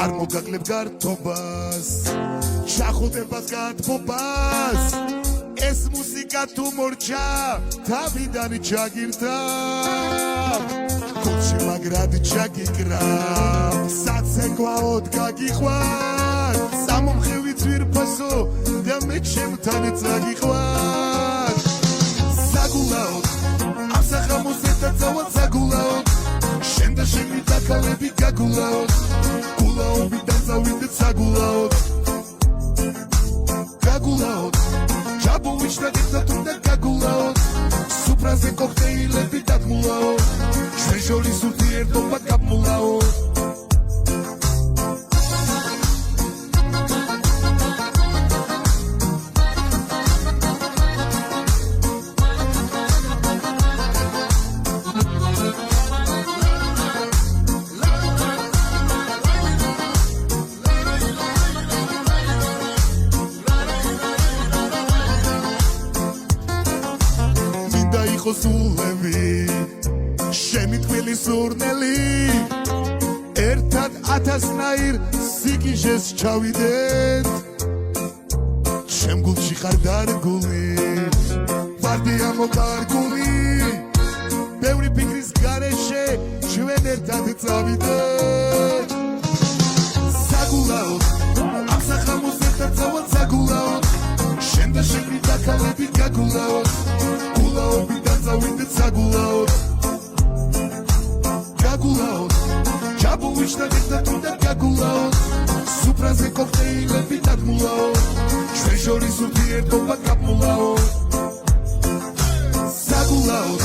არ მოგაკლებ გართობას ჩახუდებად გათბობას ეს მუსიკა თუ მორჩა თავიდან ჩაგირდა გულში მაგრად ჩაგიკრა საცეკვაოდ გაგიყვარ სამომხევი ძვირფასო და მე ჩემთან წაგიყვარ საგულაოდ ამსახამოსეთა წავალ საგულაოდ შენ და შენი დაკალები გაგულაოდ გულაობიდან წავიდეთ საგულაოდ გაგულაოდ ჩაბოვიჩდა გეცა თუნდა გაგულაოდ სუფრაზე კოქტეილები დაგმულაოდ ჩვენ შორის ურთიერთობა გაბმულაოდ ხოსულები შენი თბილი სურნელი ერთად 1000-ნაირ სიკიჟეს ჩავიდეთ ჩემ გულში ხარ დარგული ვარდია მოკარგული ბევრი ფიქრის გარეშე ჩვენ ერთად წავიდეთ საგულაოდ ამსახამოს ერთად წავალ საგულაოდ შენ და შენი დაკალები გაგულაოდ გულაობიდან წავიდეთ საგულაოდ გაგულაოდ ჩაბოვიჩდა გეცა თუნდა გაგულაოდ სუფრაზე კოქტეილები დაგმულაოდ ჩვენ შორის ურთიერთობა გაბმულაოდ საგულაოდ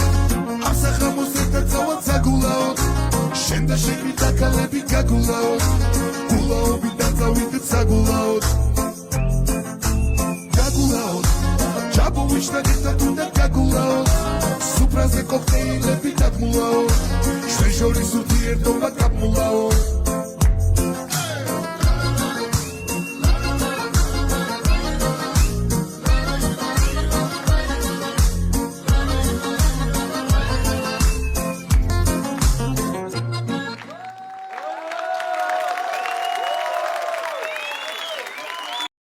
ამსახამოს ერთად წავალ საგულაოდ შენ და შენი დაკალები გაგულაოდ გულაობიდან წავიდეთ საგულაოდ გაგულაოდ ჩაბოვიჩდა გეცა თუნდა გაგულაოდ სუფრაზე კოქტეილები დაგმულაოდ ჩვენ შორის ურთიერთობა გაბმულაოდ